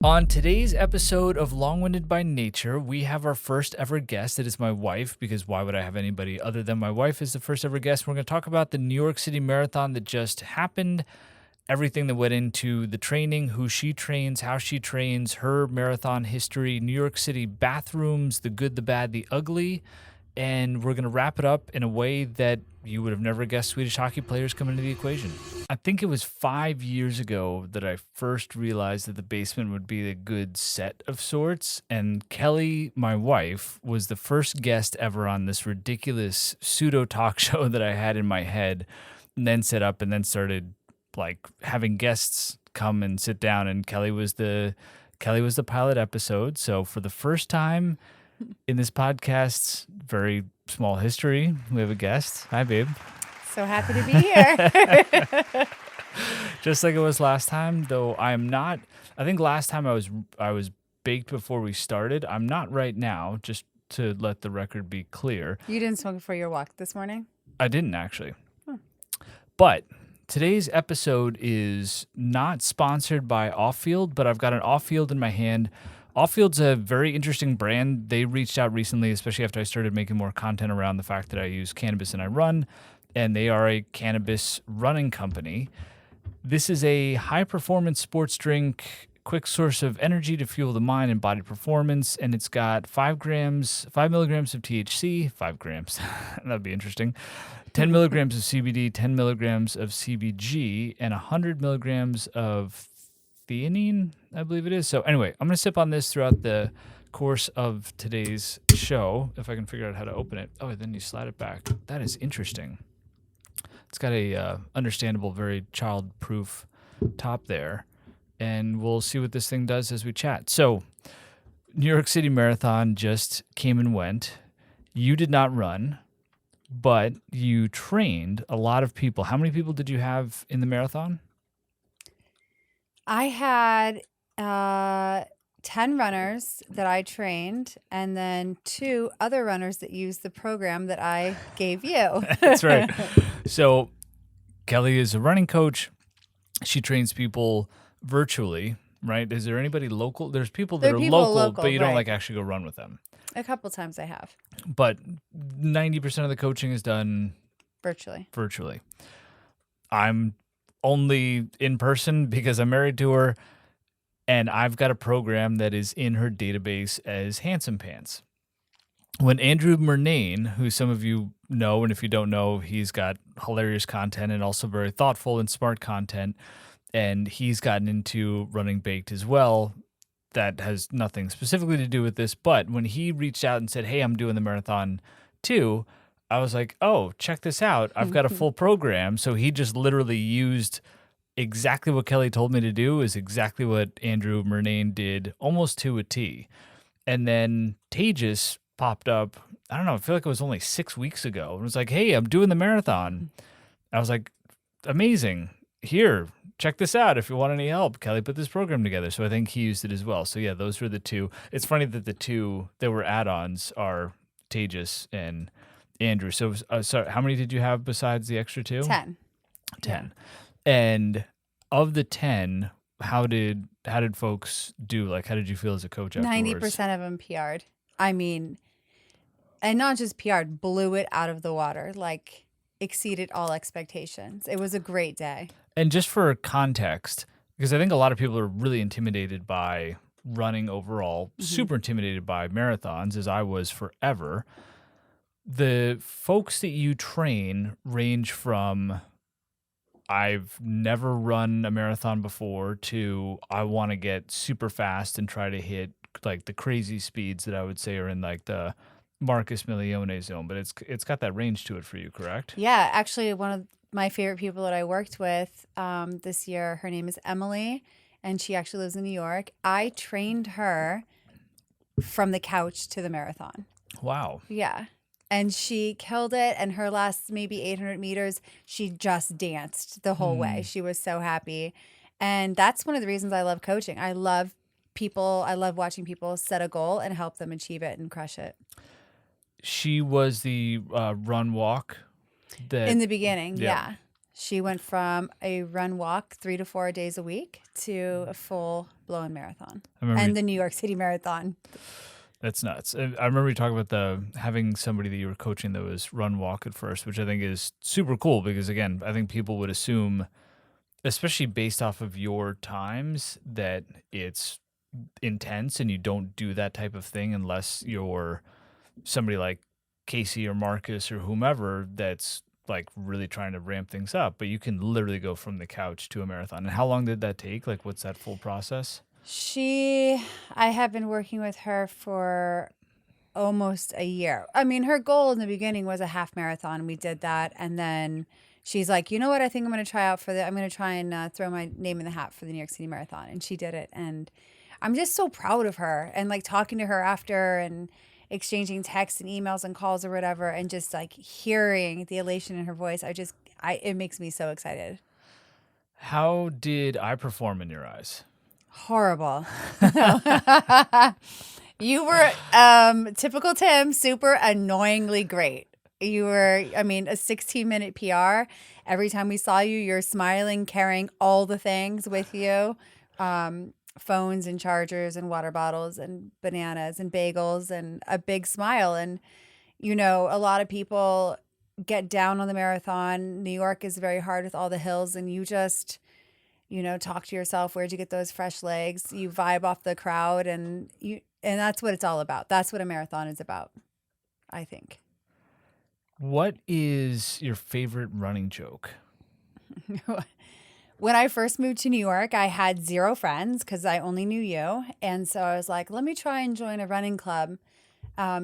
On today's episode of Longwinded by Nature, we have our first ever guest. It is my wife, because why would I have anybody other than my wife as the first ever guest? We're going to talk about the New York City Marathon that just happened, everything that went into the training, who she trains, how she trains, her marathon history, New York City bathrooms, the good, the bad, the ugly. And we're going to wrap it up in a way that you would have never guessed Swedish hockey players come into the equation. I think it was 5 years ago that I first realized that the basement would be a good set of sorts. And Kelly, my wife, was the first guest ever on this ridiculous pseudo talk show that I had in my head, and then set up and then started like having guests come and sit down. And Kelly was the pilot episode. So for the first time in this podcast's very small history, we have a guest. Hi, babe. So happy to be here. Just like it was last time, though I'm not. I think last time I was baked before we started. I'm not right now, just to let the record be clear. You didn't smoke before your walk this morning? I didn't actually. But today's episode is not sponsored by Off-Field, but I've got an Off-Field in my hand. Off-Field's a very interesting brand. They reached out recently, especially after I started making more content around the fact that I use cannabis and I run, and they are a cannabis running company. This is a high-performance sports drink, quick source of energy to fuel the mind and body performance, and it's got 5 milligrams of THC, 5 grams, that'd be interesting, 10 milligrams of CBD, 10 milligrams of CBG, and 100 milligrams of theanine, I believe it is. So anyway, I'm going to sip on this throughout the course of today's show, if I can figure out how to open it. Oh, then you slide it back. That is interesting. It's got a understandable, very child-proof top there, and we'll see what this thing does as we chat. So, New York City Marathon just came and went. You did not run, but you trained a lot of people. How many people did you have in the marathon? I had 10 runners that I trained, and then 2 other runners that used the program that I gave you. That's right. So Kelly is a running coach. She trains people virtually, right? Is there anybody local? There's people that are local, but you don't like actually go run with them. A couple times I have. But 90% of the coaching is done virtually. I'm only in person because I'm married to her, and I've got a program that is in her database as Handsome Pants. When Andrew Murnane, who some of you know, and if you don't know, he's got hilarious content and also very thoughtful and smart content, and he's gotten into running baked as well. That has nothing specifically to do with this, but when he reached out and said, hey, I'm doing the marathon too, I was like, oh, check this out. I've got a full program. So he just literally used exactly what Kelly told me to do, is exactly what Andrew Murnane did, almost to a T. And then Tejas popped up, I don't know, I feel like it was only 6 weeks ago. It was like, hey, I'm doing the marathon. I was like, amazing. Here, check this out if you want any help. Kelly put this program together. So I think he used it as well. So yeah, those were the 2. It's funny that the 2 that were add-ons are Tejas and Andrew. So how many did you have besides the extra 2? 10. Yeah. And of the 10, how did folks do? Like, how did you feel as a coach afterwards? 90% of them PR'd. I mean, and not just PR'd, blew it out of the water, like exceeded all expectations. It was a great day. And just for context, because I think a lot of people are really intimidated by running overall, super intimidated by marathons, as I was forever. The folks that you train range from I've never run a marathon before to I want to get super fast and try to hit like the crazy speeds that I would say are in like the Marcus Milione zone, but it's got that range to it for you, correct? Yeah, actually one of my favorite people that I worked with this year, her name is Emily, and she actually lives in New York. I trained her from the couch to the marathon. Wow. Yeah. And she killed it. And her last maybe 800 meters, she just danced the whole way. She was so happy. And that's one of the reasons I love coaching. I love people. I love watching people set a goal and help them achieve it and crush it. She was the run walk. In the beginning, yeah. She went from a run walk 3 to 4 days a week to a full blown marathon and the New York City Marathon. That's nuts. I remember you talking about having somebody that you were coaching that was run walk at first, which I think is super cool because, again, I think people would assume, especially based off of your times, that it's intense and you don't do that type of thing unless you're somebody like Casey or Marcus or whomever that's like really trying to ramp things up. But you can literally go from the couch to a marathon. And how long did that take? Like, what's that full process? I have been working with her for almost a year. I mean, her goal in the beginning was a half marathon. We did that. And then she's like, you know what? I think I'm going to try out I'm going to try and throw my name in the hat for the New York City Marathon. And she did it. And I'm just so proud of her, and like talking to her after and exchanging texts and emails and calls or whatever. And just like hearing the elation in her voice. It makes me so excited. How did I perform in your eyes? Horrible. You were typical Tim, super annoyingly great. You were, I mean, a 16-minute PR. Every time we saw you, you're smiling, carrying all the things with you. Phones and chargers and water bottles and bananas and bagels and a big smile. And, you know, a lot of people get down on the marathon. New York is very hard with all the hills, and you just, you know, talk to yourself, where'd you get those fresh legs? You vibe off the crowd, and that's what it's all about. That's what a marathon is about, I think. What is your favorite running joke? When I first moved to New York, I had 0 friends because I only knew you. And so I was like, let me try and join a running club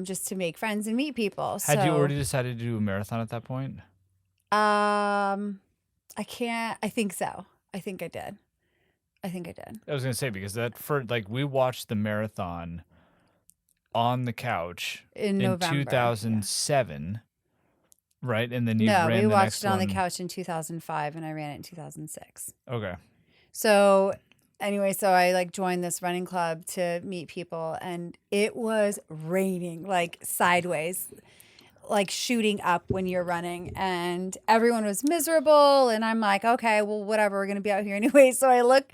just to make friends and meet people. Had you already decided to do a marathon at that point? I think so. I think I did. I was going to say, because we watched the marathon on the couch in November, 2007, right? And then you ran the next one. No, we watched it on the couch in 2005, and I ran it in 2006. Okay. So anyway, I like joined this running club to meet people, and it was raining like sideways, like shooting up when you're running, and everyone was miserable. And I'm like, okay, well, whatever, we're going to be out here anyway. So I look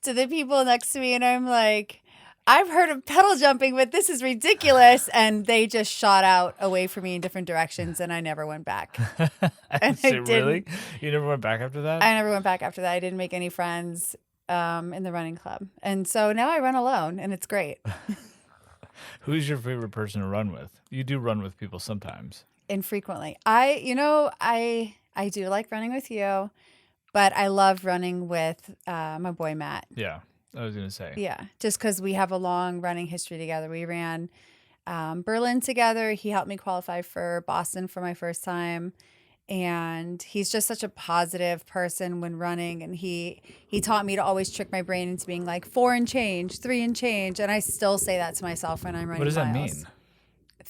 to the people next to me and I'm like, I've heard of pedal jumping, but this is ridiculous. And they just shot out away from me in different directions, and I never went back. And really? You never went back after that? I never went back after that. I didn't make any friends in the running club. And so now I run alone, and it's great. Who's your favorite person to run with? You do run with people sometimes. Infrequently. I do like running with you, but I love running with my boy Matt. Yeah, I was going to say. Yeah, just because we have a long running history together. We ran Berlin together. He helped me qualify for Boston for my first time. And he's just such a positive person when running. And he taught me to always trick my brain into being like 4 and change, 3 and change. And I still say that to myself when I'm running. What does that miles.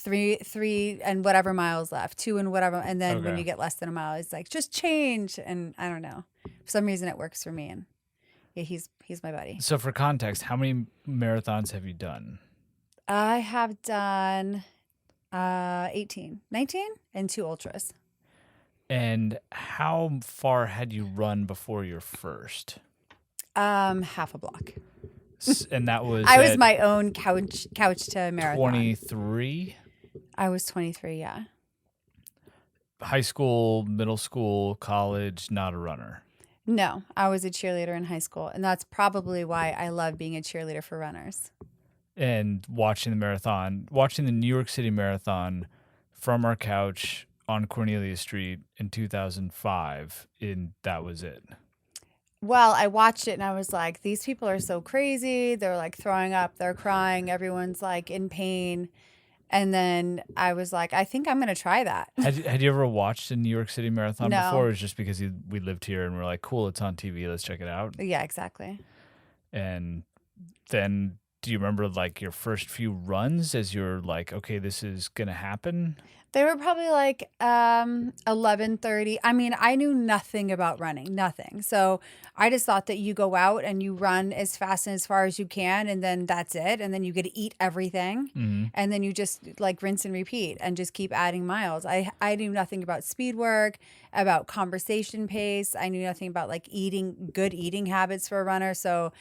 mean? 3 and whatever miles left, 2 and whatever. And then when you get less than a mile, it's like, just change. And I don't know. For some reason it works for me. And yeah, he's my buddy. So for context, how many marathons have you done? I have done 19 and 2 ultras. And how far had you run before your first? Half a block. And that was I was my own couch to marathon. 23? I was 23, yeah. High school, middle school, college, not a runner. No, I was a cheerleader in high school, and that's probably why I love being a cheerleader for runners. And watching the New York City Marathon from our couch on Cornelia Street in 2005, and that was it. Well, I watched it and I was like, these people are so crazy. They're like throwing up, they're crying, everyone's like in pain. And then I was like, I think I'm going to try that. Had you ever watched a New York City Marathon No. before? Or was it just because we lived here and we're like, cool, it's on TV, let's check it out? Yeah, exactly. And then do you remember like your first few runs as you're like, okay, this is going to happen? They were probably like 11:30. I mean, I knew nothing about running, nothing. So I just thought that you go out and you run as fast and as far as you can, and then that's it. And then you get to eat everything, and then you just like rinse and repeat and just keep adding miles. I knew nothing about speed work, about conversation pace. I knew nothing about like good eating habits for a runner. So,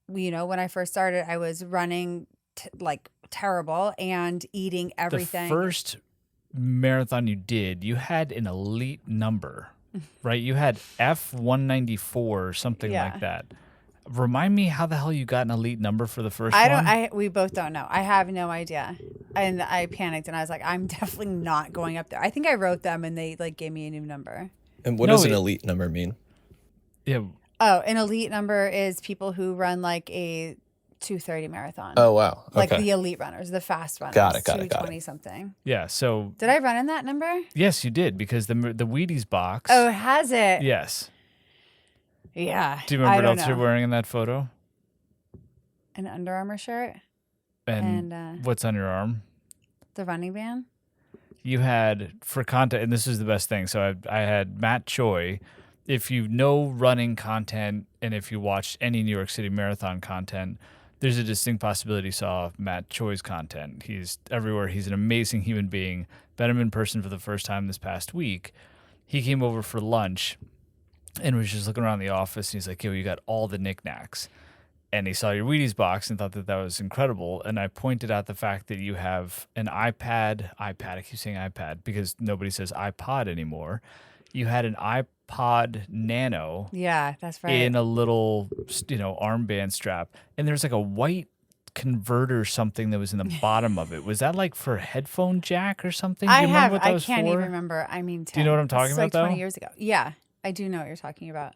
when I first started, I was running like terrible and eating everything. The first marathon you did, you had an elite number, right? You had F194 or something like that. Remind me how the hell you got an elite number for the first one? We both don't know. I have no idea. And I panicked and I was like, I'm definitely not going up there. I think I wrote them and they like gave me a new number. And what does an elite number mean? Yeah. Oh, an elite number is people who run like a 2:30 marathon. Oh, wow. Okay. Like the elite runners, the fast runners. Got it. 2:20 something. Yeah. So did I run in that number? Yes, you did, because the Wheaties box. Oh, has it? Yes. Yeah. Do you remember what else you're wearing in that photo? An Under Armour shirt. And what's on your arm? The running band. You had, for content, and this is the best thing. So I had Matt Choi. If you know running content and if you watched any New York City Marathon content, there's a distinct possibility you saw Matt Choi's content. He's everywhere. He's an amazing human being. Met him in person for the first time this past week. He came over for lunch and was just looking around the office. And he's like, yo, you got all the knickknacks. And he saw your Wheaties box and thought that was incredible. And I pointed out the fact that you have an iPad, I keep saying iPad because nobody says iPod anymore. You had an iPod Nano. Yeah, that's right. In a little, armband strap. And there's like a white converter something that was in the bottom of it. Was that like for a headphone jack or something? Do you remember what that was can't for? even remember. I mean, do you know what I'm talking about, like 20 years ago. Yeah, I do know what you're talking about.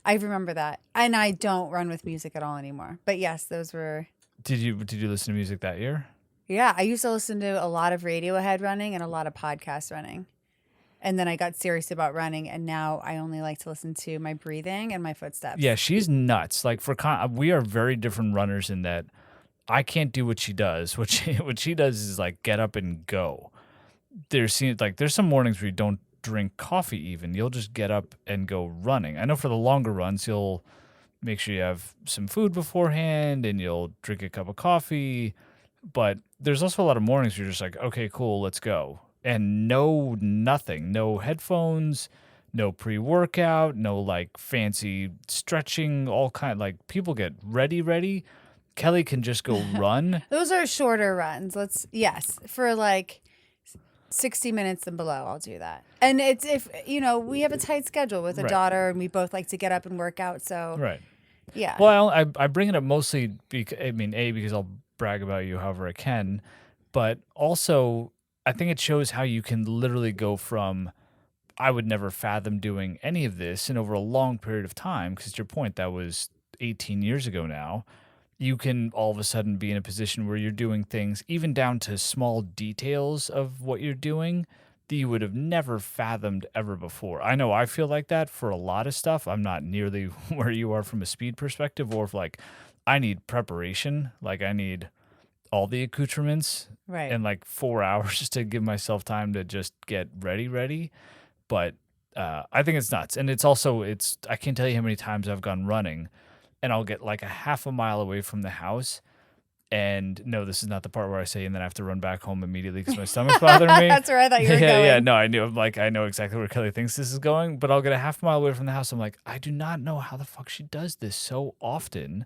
I remember that. And I don't run with music at all anymore. But yes, those were... Did you listen to music that year? Yeah, I used to listen to a lot of Radiohead running and a lot of podcast running. And then I got serious about running, and now I only like to listen to my breathing and my footsteps. Yeah, she's nuts. Like we are very different runners in that I can't do what she does. What she does is like get up and go. There's some mornings where you don't drink coffee even. You'll just get up and go running. I know for the longer runs, you'll make sure you have some food beforehand and you'll drink a cup of coffee. But there's also a lot of mornings where you're just like, okay, cool, let's go. And nothing, no headphones, no pre-workout, no like fancy stretching, all kind, like people get ready. Kelly can just go run. Those are shorter runs. Yes, for like 60 minutes and below, I'll do that. And it's if, we have a tight schedule with a daughter and we both like to get up and work out. So, right. Yeah. Well, I bring it up mostly because I'll brag about you however I can, but also I think it shows how you can literally go from, I would never fathom doing any of this, and over a long period of time, because to your point, that was 18 years ago now, you can all of a sudden be in a position where you're doing things, even down to small details of what you're doing, that you would have never fathomed ever before. I know I feel like that for a lot of stuff. I'm not nearly where you are from a speed perspective, or if like I need preparation, like I need all the accoutrements and like 4 hours to give myself time to just get ready. But I think it's nuts. And it's also, I can't tell you how many times I've gone running and I'll get like a half a mile away from the house. And no, this is not the part where I say, and then I have to run back home immediately because my stomach's bothering me. That's where I thought you were going. Yeah, no, I knew. I know exactly where Kelly thinks this is going, but I'll get a half mile away from the house. I'm like, I do not know how the fuck she does this so often.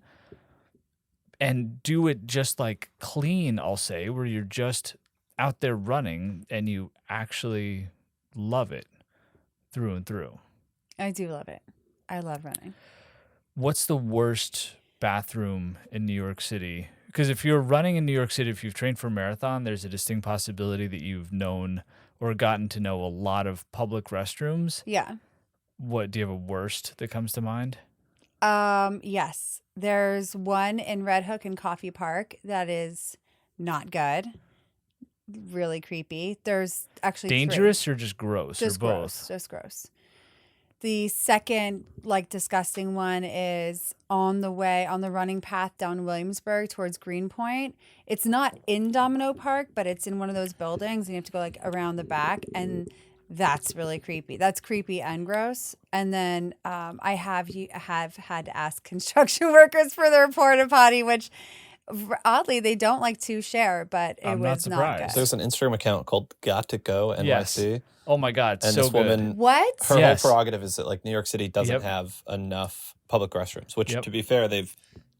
And do it just like clean, I'll say, where you're just out there running and you actually love it through and through. I do love it. I love running. What's the worst bathroom in New York City? Because if you're running in New York City, if you've trained for a marathon, there's a distinct possibility that you've known or gotten to know a lot of public restrooms. Yeah. Do you have a worst that comes to mind? Yes. There's one in Red Hook and Coffee Park that is not good. Really creepy. There's actually dangerous 3. Or just gross? Just or both? Gross. Just gross. The second like disgusting one is on the running path down Williamsburg towards Greenpoint. It's not in Domino Park, but it's in one of those buildings and you have to go like around the back, and that's really creepy. That's creepy and gross. And then I have had to ask construction workers for their porta potty, which oddly they don't like to share, but it was not good. There's an Instagram account called Got to Go NYC. Yes. Oh my God, and so this woman, good. What? Her whole prerogative is that like New York City doesn't Yep. have enough public restrooms, which to be fair, they've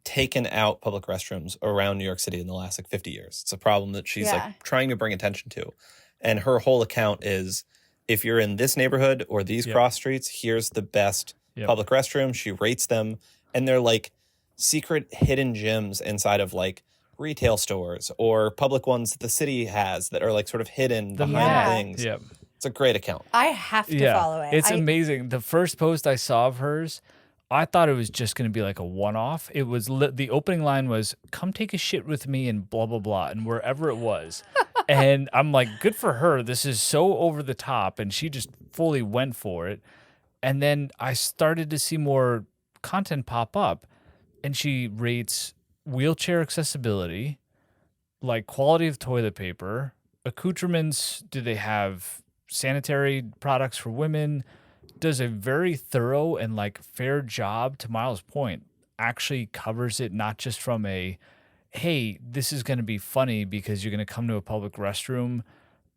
taken out public restrooms around New York City in the last like 50 years. It's a problem that she's like trying to bring attention to. And her whole account is, if you're in this neighborhood or these cross streets, here's the best public restroom. She rates them, and they're like secret hidden gems inside of like retail stores or public ones that the city has that are like sort of hidden behind things. Yep. It's a great account. I have to follow it. It's amazing. The first post I saw of hers, I thought it was just going to be like a one-off. It was the opening line was, "Come take a shit with me," and blah blah blah, and wherever it was. And I'm like, good for her. This is so over the top, and she just fully went for it. And then I started to see more content pop up, and she rates wheelchair accessibility, like quality of toilet paper, accoutrements. Do they have sanitary products for women? Does a very thorough and like fair job, to Miles' point, actually covers it, not just from a, hey, this is going to be funny because you're going to come to a public restroom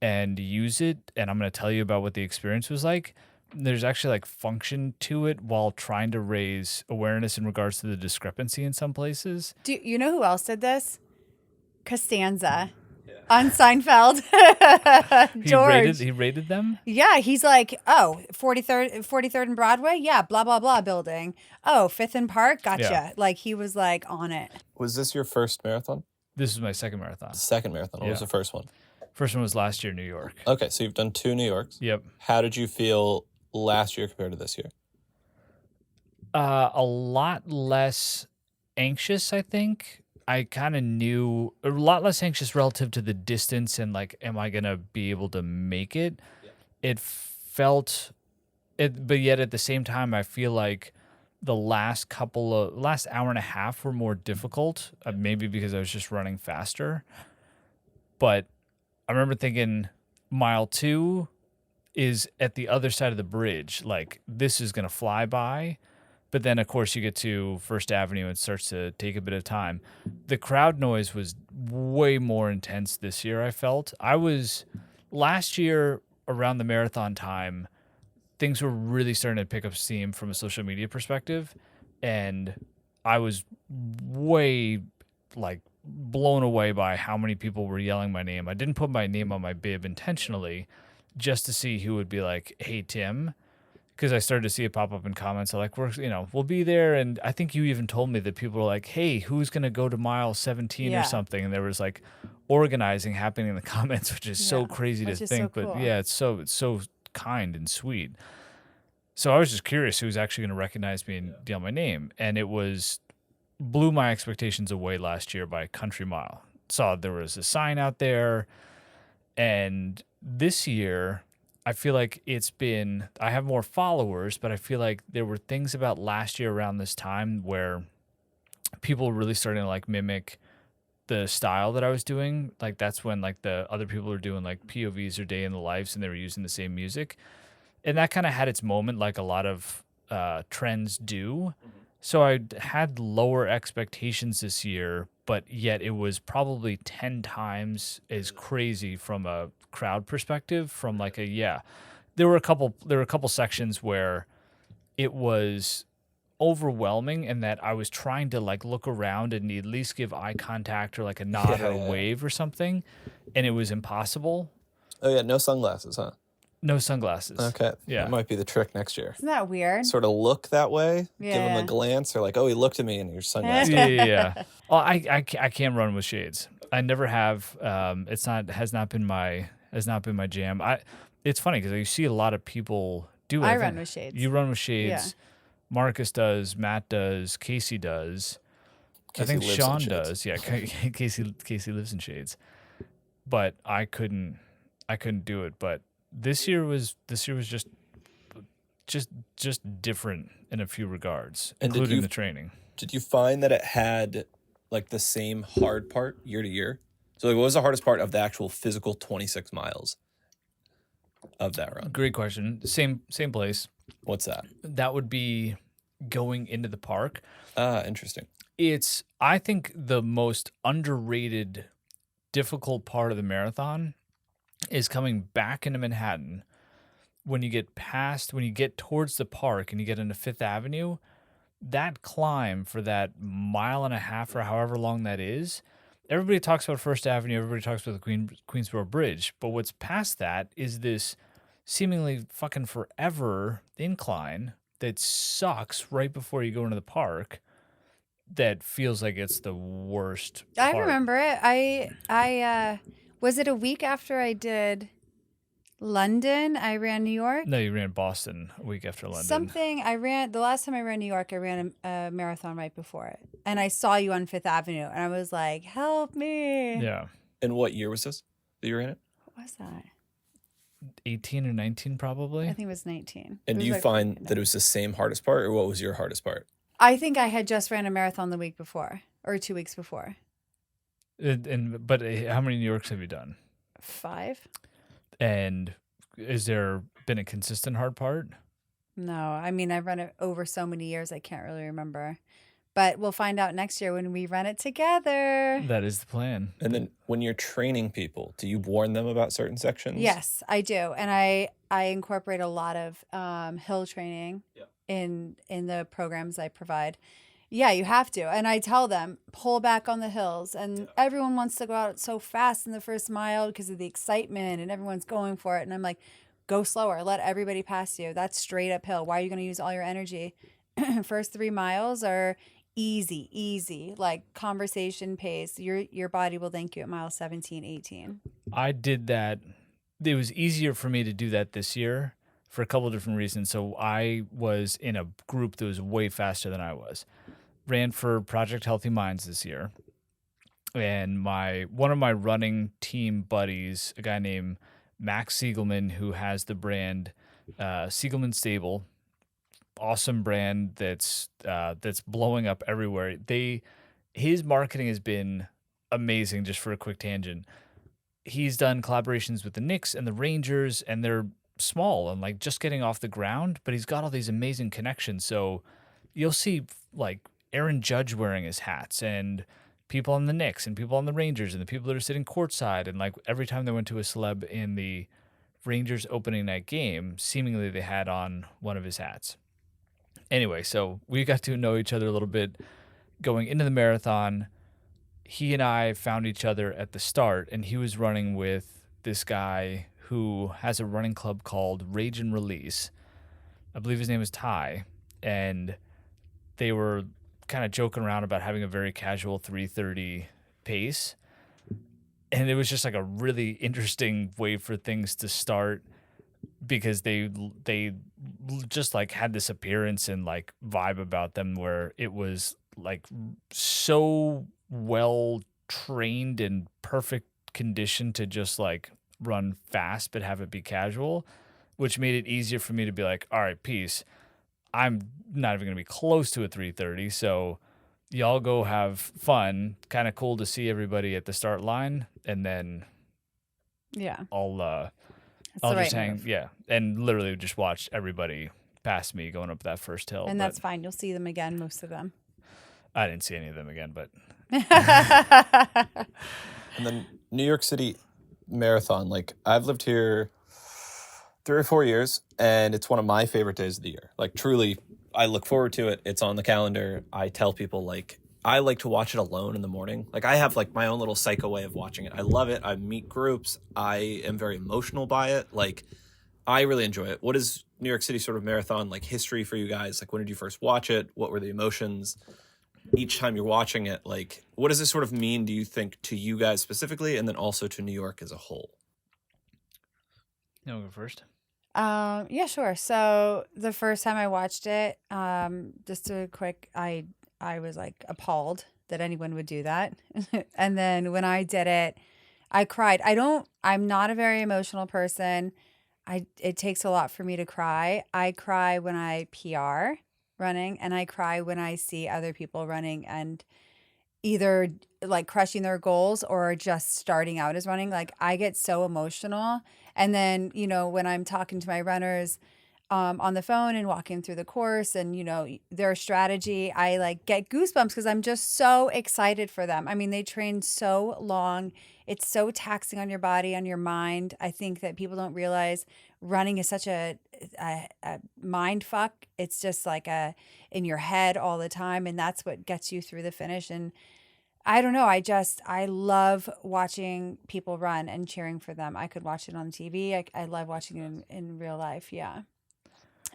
and use it, and I'm going to tell you about what the experience was like. There's actually like function to it while trying to raise awareness in regards to the discrepancy in some places. Do you know who else did this? Costanza. On Seinfeld. George. He rated them? Yeah, he's like, 43rd and Broadway? Yeah, blah, blah, blah building. Oh, 5th and Park? Gotcha. Yeah. Like, he was like on it. Was this your first marathon? This is my second marathon. Second marathon. What was the first one? First one was last year, New York. Okay, so you've done 2 New Yorks. Yep. How did you feel last year compared to this year? A lot less anxious, I think. I kind of knew a lot less anxious relative to the distance and like, am I going to be able to make it? Yeah. It felt it, but yet at the same time, I feel like the last hour and a half were more difficult, maybe because I was just running faster. But I remember thinking mile 2 is at the other side of the bridge. Like, this is going to fly by. But then, of course, you get to First Avenue and it starts to take a bit of time. The crowd noise was way more intense this year, I felt. Last year, around the marathon time, things were really starting to pick up steam from a social media perspective. And I was way, like, blown away by how many people were yelling my name. I didn't put my name on my bib intentionally just to see who would be like, "Hey, Tim." Because I started to see it pop up in comments. Like, we'll be there. And I think you even told me that people were like, "Hey, who's going to go to mile 17 or something?" And there was like organizing happening in the comments, which is so crazy to think. So cool. But yeah, it's so kind and sweet. So I was just curious who's actually going to recognize me and yell my name. And it blew my expectations away last year by a country mile. Saw there was a sign out there. And this year, I feel like I have more followers, but I feel like there were things about last year around this time where people were really starting to like mimic the style that I was doing. Like, that's when like the other people were doing like POVs or day in the lives and they were using the same music. And that kind of had its moment, like a lot of trends do. Mm-hmm. So I had lower expectations this year, but yet it was probably 10 times as crazy from a crowd perspective. From like there were a couple sections where it was overwhelming, and that I was trying to like look around and at least give eye contact or like a nod or a wave or something, and it was impossible. Oh yeah, no sunglasses, huh? No sunglasses. Okay. Yeah. That might be the trick next year. Isn't that weird? Sort of look that way. Yeah. Give him a glance. Or like, oh, he looked at me and your sunglasses. Yeah. Well, I can't run with shades. I never have. Has not been my jam. It's funny because you see a lot of people do it. I run with shades. You run with shades. Yeah. Marcus does. Matt does. Casey does. I think Sean does. Yeah. Casey lives in shades. But I couldn't do it. But this year was just just different in a few regards, including the training. Did you find that it had like the same hard part year to year? So like, what was the hardest part of the actual physical 26 miles of that run? Great question. Same place. What's that? That would be going into the park. Interesting. It's, I think, the most underrated, difficult part of the marathon is coming back into Manhattan. When you get towards the park and you get into Fifth Avenue, that climb for that mile and a half or however long that is, everybody talks about First Avenue, everybody talks about the Queensboro Bridge, but what's past that is this seemingly fucking forever incline that sucks right before you go into the park that feels like it's the worst part. I remember it. I was it a week after I did London? I ran New York. No, you ran Boston a week after London. The last time I ran New York, I ran a marathon right before it. And I saw you on Fifth Avenue and I was like, help me. Yeah. And what year was this that you ran it? What was that? 18 or 19 probably. I think it was 19. And do you find that it was the same hardest part, or what was your hardest part? I think I had just ran a marathon the week before or 2 weeks before. But how many New Yorks have you done? 5. And is there been a consistent hard part? No, I mean, I've run it over so many years, I can't really remember. But we'll find out next year when we run it together. That is the plan. And then when you're training people, do you warn them about certain sections? Yes, I do. And I incorporate a lot of hill training in the programs I provide. Yeah, you have to. And I tell them, pull back on the hills. And everyone wants to go out so fast in the first mile because of the excitement and everyone's going for it. And I'm like, go slower. Let everybody pass you. That's straight uphill. Why are you going to use all your energy? First 3 miles are easy, like conversation pace. Your body will thank you at mile 17, 18. I did that. It was easier for me to do that this year for a couple of different reasons. So I was in a group that was way faster than I was. Ran for Project Healthy Minds this year. And one of my running team buddies, a guy named Max Siegelman, who has the brand Siegelman Stable, awesome brand that's blowing up everywhere. His marketing has been amazing. Just for a quick tangent, he's done collaborations with the Knicks and the Rangers, and they're small and like just getting off the ground, but he's got all these amazing connections. So you'll see like Aaron Judge wearing his hats, and people on the Knicks and people on the Rangers and the people that are sitting courtside. And like every time they went to a celeb in the Rangers opening night game, seemingly they had on one of his hats. Anyway, so we got to know each other a little bit going into the marathon. He and I found each other at the start, and he was running with this guy who has a running club called Rage and Release. I believe his name is Ty, and they were kind of joking around about having a very casual 3:30 pace. And it was just like a really interesting way for things to start, because they just like had this appearance and like vibe about them where it was like so well trained and perfect condition to just like run fast but have it be casual, which made it easier for me to be like, all right, peace. I'm not even going to be close to a 3:30, so y'all go have fun. Kind of cool to see everybody at the start line, and then I'll just hang, and literally just watch everybody pass me going up that first hill. And that's fine. You'll see them again, most of them. I didn't see any of them again, but. And then New York City Marathon, like I've lived here 3 or 4 years, and it's one of my favorite days of the year. Like truly, I look forward to it. It's on the calendar. I tell people like I like to watch it alone in the morning. Like I have like my own little psycho way of watching it. I love it. I meet groups. I am very emotional by it. Like I really enjoy it. What is New York City sort of marathon like history for you guys? Like when did you first watch it? What were the emotions each time you're watching it? Like what does this sort of mean, do you think, to you guys specifically, and then also to New York as a whole? You want to go first? Yeah, sure. So the first time I watched it, just a quick, I was like appalled that anyone would do that. And then when I did it, I cried. I'm not a very emotional person. it takes a lot for me to cry. I cry when I PR running, and I cry when I see other people running and either like crushing their goals or just starting out as running. Like I get so emotional. And then, when I'm talking to my runners on the phone and walking through the course and, their strategy, I like get goosebumps because I'm just so excited for them. I mean, they train so long. It's so taxing on your body, on your mind. I think that people don't realize running is such a mind fuck. It's just like in your head all the time. And that's what gets you through the finish. And I don't know. I love watching people run and cheering for them. I could watch it on TV. I love watching it in real life. Yeah.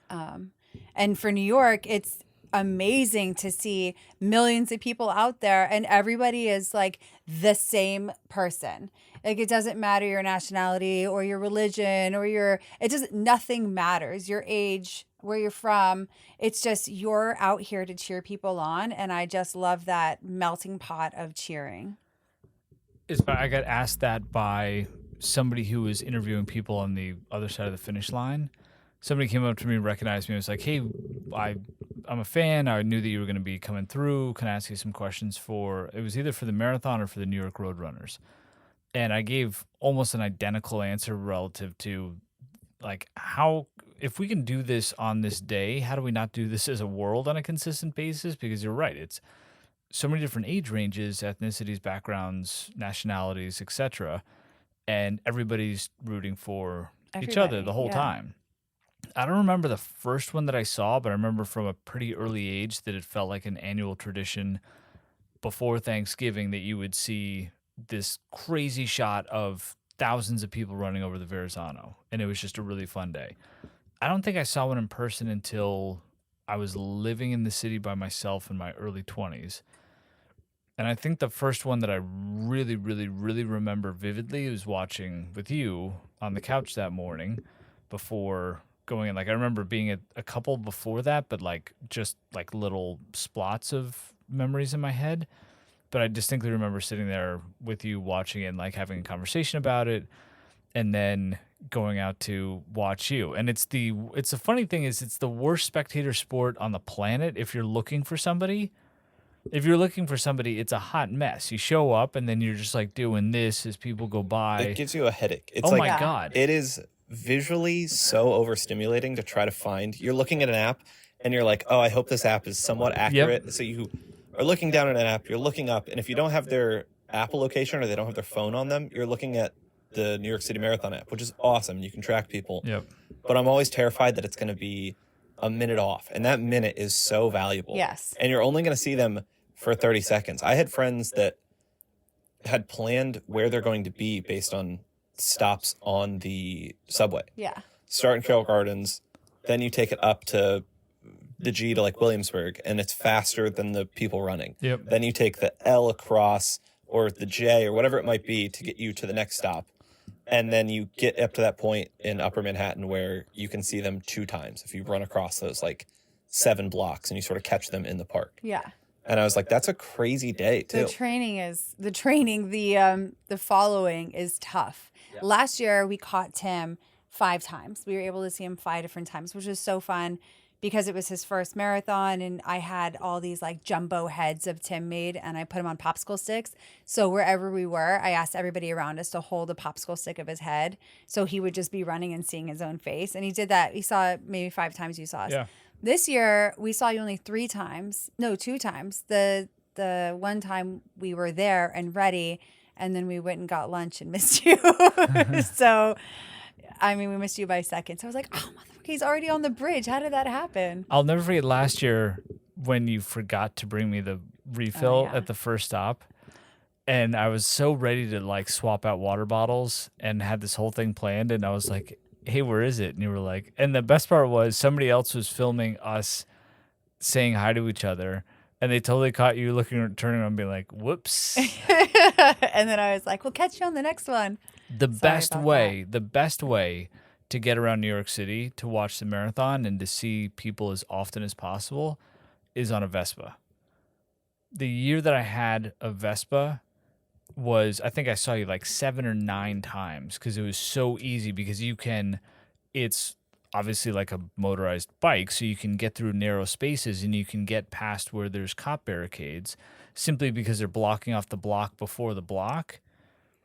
And for New York, it's amazing to see millions of people out there and everybody is like the same person. Like it doesn't matter your nationality or your religion or nothing matters. Your age, where you're from. It's just you're out here to cheer people on. And I just love that melting pot of cheering. I got asked that by somebody who was interviewing people on the other side of the finish line. Somebody came up to me and recognized me and was like, hey, I'm a fan. I knew that you were going to be coming through. Can I ask you some questions it was either for the marathon or for the New York Road Runners? And I gave almost an identical answer relative to like if we can do this on this day, how do we not do this as a world on a consistent basis? Because you're right. It's so many different age ranges, ethnicities, backgrounds, nationalities, etc. And everybody's rooting for each other the whole time. I don't remember the first one that I saw, but I remember from a pretty early age that it felt like an annual tradition before Thanksgiving that you would see this crazy shot of thousands of people running over the Verrazano. And it was just a really fun day. I don't think I saw one in person until I was living in the city by myself in my early 20s. And I think the first one that I really, really, really remember vividly was watching with you on the couch that morning before going in. Like I remember being at a couple before that, but like just like little splots of memories in my head. But I distinctly remember sitting there with you watching it and like having a conversation about it and then going out to watch you. And it's the funny thing is it's the worst spectator sport on the planet if you're looking for somebody. If you're looking for somebody, it's a hot mess. You show up and then you're just like doing this as people go by. It gives you a headache. It's my God. It is visually so overstimulating to try to find. You're looking at an app and you're like, oh, I hope this app is somewhat accurate. Yep. So you are looking down at an app, you're looking up, and if you don't have their Apple location or they don't have their phone on them, you're looking at the New York City Marathon app, which is awesome. You can track people. Yep. But I'm always terrified that it's going to be a minute off, and that minute is so valuable. Yes. And you're only going to see them for 30 seconds. I had friends that had planned where they're going to be based on stops on the subway. Yeah. Start in Carroll Gardens, then you take it up to the G to like Williamsburg, and it's faster than the people running. Yep. Then you take the L across or the J or whatever it might be to get you to the next stop. And then you get up to that point in Upper Manhattan where you can see them 2 times if you run across those like 7 blocks and you sort of catch them in the park. Yeah. And I was like, that's a crazy day too. The following is tough. Yeah. Last year we caught Tim 5 times. We were able to see him 5 different times, which was so fun because it was his first marathon and I had all these like jumbo heads of Tim made and I put them on popsicle sticks. So wherever we were, I asked everybody around us to hold a popsicle stick of his head. So he would just be running and seeing his own face. And he did that. He saw it maybe 5 times you saw us. Yeah. This year, we saw you only 2 times. The one time we were there and ready, and then we went and got lunch and missed you. So, I mean, we missed you by seconds. So I was like, oh, motherfucker, he's already on the bridge. How did that happen? I'll never forget last year when you forgot to bring me the refill at the first stop. And I was so ready to like swap out water bottles and had this whole thing planned. And I was like, hey, where is it? And you were like, and the best part was somebody else was filming us saying hi to each other. And they totally caught you turning around and being like, whoops. And then I was like, we'll catch you on the next one. The best way to get around New York City to watch the marathon and to see people as often as possible is on a Vespa. The year that I had a Vespa was, I think I saw you like 7 or 9 times because it was so easy because you can it's obviously like a motorized bike, so you can get through narrow spaces and you can get past where there's cop barricades simply because they're blocking off the block before the block,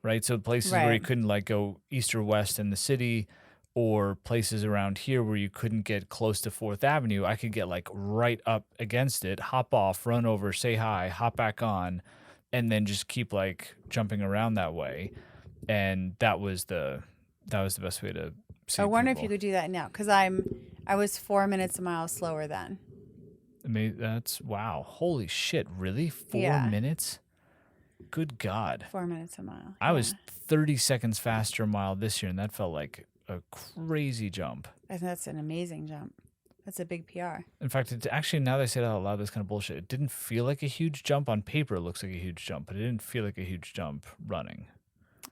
right? So places where you couldn't like go east or west in the city, or places around here where you couldn't get close to 4th Avenue, I could get like right up against it, hop off, run over, say hi, hop back on, and then just keep like jumping around that way. And that was the best way to see I wonder people. if you could do that now, because I was 4 minutes a mile slower then. That's wow. Holy shit, really? 4 minutes? Good God. 4 minutes a mile. I was 30 seconds faster a mile this year, and that felt like a crazy jump. I think that's an amazing jump. That's a big PR. In fact, it's actually, now that I say that out loud, that's kind of bullshit. It didn't feel like a huge jump. On paper, it looks like a huge jump, but it didn't feel like a huge jump running.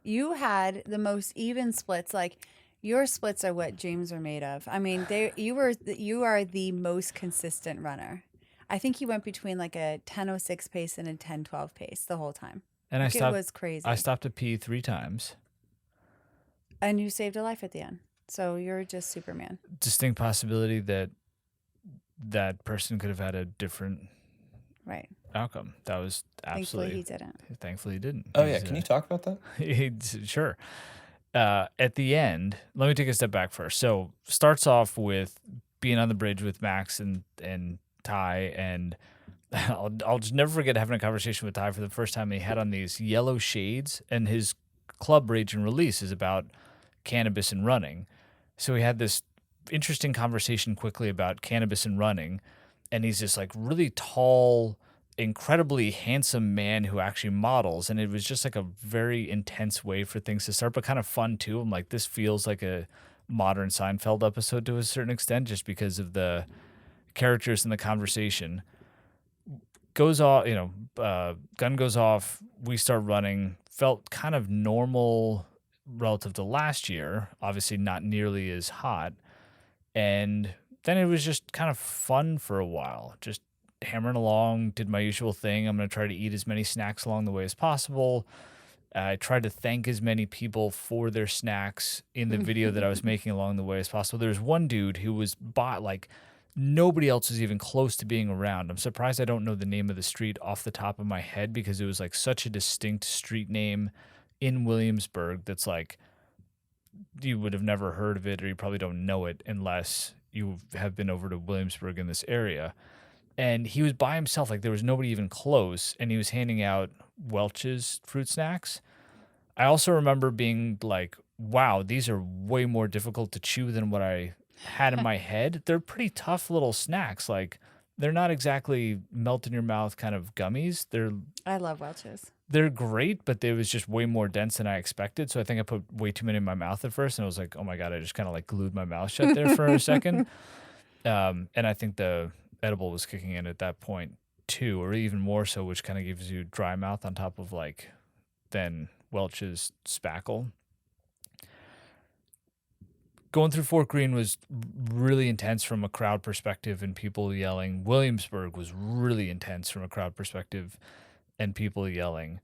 You had the most even splits. Like, your splits are what dreams are made of. I mean, you are the most consistent runner. I think you went between like a 10:06 pace and a 10:12 pace the whole time. And it was crazy. I stopped to pee 3 times. And you saved a life at the end. So you're just Superman. Distinct possibility that that person could have had a different outcome. That was absolutely. Thankfully he didn't. Oh, yeah. Can you talk about that? Sure. At the end, let me take a step back first. So starts off with being on the bridge with Max and Ty, and I'll just never forget having a conversation with Ty for the first time. He had on these yellow shades, and his club Rage and Release is about cannabis and running. So we had this interesting conversation quickly about cannabis and running, and he's this like really tall, incredibly handsome man who actually models, and it was just like a very intense way for things to start, but kind of fun too. I'm like, this feels like a modern Seinfeld episode to a certain extent, just because of the characters in the conversation. Goes off, gun goes off, we start running, felt kind of normal relative to last year, obviously not nearly as hot. And then it was just kind of fun for a while, just hammering along, did my usual thing. I'm going to try to eat as many snacks along the way as possible. I tried to thank as many people for their snacks in the video that I was making along the way as possible. There was one dude who was nobody else was even close to being around. I'm surprised I don't know the name of the street off the top of my head, because it was like such a distinct street name in Williamsburg that's like, you would have never heard of it, or you probably don't know it unless you have been over to Williamsburg in this area. And he was by himself, like there was nobody even close, and he was handing out Welch's fruit snacks. I also remember being like, wow, these are way more difficult to chew than what I had in my head. They're pretty tough little snacks. Like, they're not exactly melt in your mouth kind of gummies. I love Welch's. They're great, but it was just way more dense than I expected. So I think I put way too many in my mouth at first, and I was like, oh my God, I just kind of like glued my mouth shut there for a second. And I think the edible was kicking in at that point too, or even more so, which kind of gives you dry mouth on top of like then Welch's spackle. Going through Fort Greene was really intense from a crowd perspective and people yelling. Williamsburg was really intense from a crowd perspective and people yelling.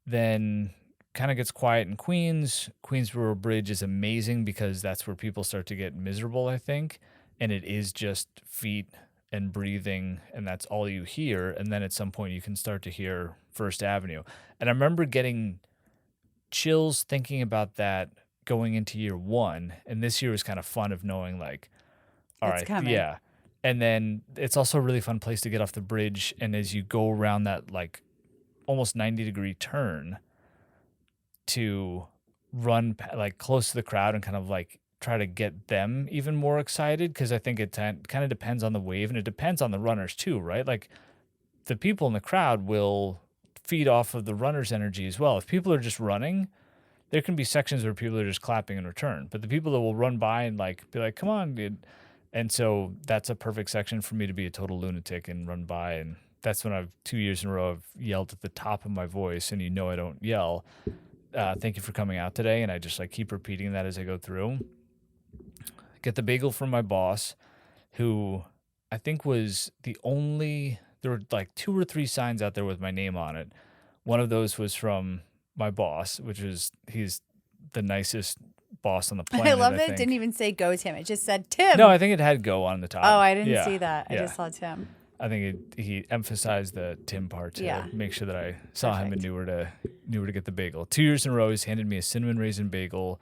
Then kind of gets quiet in Queens. Queensboro Bridge is amazing because that's where people start to get miserable, I think. And it is just feet and breathing, and that's all you hear. And then at some point you can start to hear First Avenue. And I remember getting chills thinking about that going into year one. And this year was kind of fun of knowing like, all right, yeah. And then it's also a really fun place to get off the bridge. And as you go around that like almost 90-degree turn to run like close to the crowd and kind of like try to get them even more excited, because I think it kind of depends on the wave, and it depends on the runners too, right? Like the people in the crowd will feed off of the runners' energy as well. If people are just running, there can be sections where people are just clapping in return, but the people that will run by and like be like, come on, dude. And so that's a perfect section for me to be a total lunatic and run by. And that's when 2 years in a row I've yelled at the top of my voice, and I don't yell, thank you for coming out today. And I just like keep repeating that as I go through. Get the bagel from my boss, who I think was the only, there were like 2 or 3 signs out there with my name on it. One of those was from my boss, which is, he's the nicest boss on the planet. I love it didn't even say go Tim, it just said Tim. No, I think it had go on the top. Oh, I didn't see that. I just saw Tim. I think he emphasized the Tim part to make sure that I saw him and knew where to get the bagel. 2 years in a row, he's handed me a cinnamon raisin bagel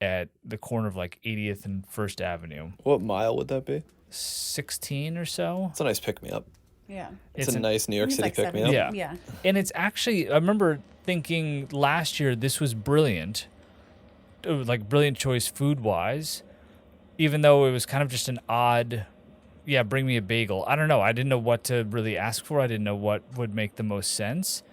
at the corner of like 80th and 1st Avenue. What mile would that be? 16 or so. It's a nice pick-me-up. Yeah. It's a nice New York City like pick-me-up. Yeah. And it's actually, I remember thinking last year this was brilliant, like brilliant choice food-wise, even though it was kind of just an odd... Yeah, bring me a bagel. I don't know. I didn't know what to really ask for. I didn't know what would make the most sense.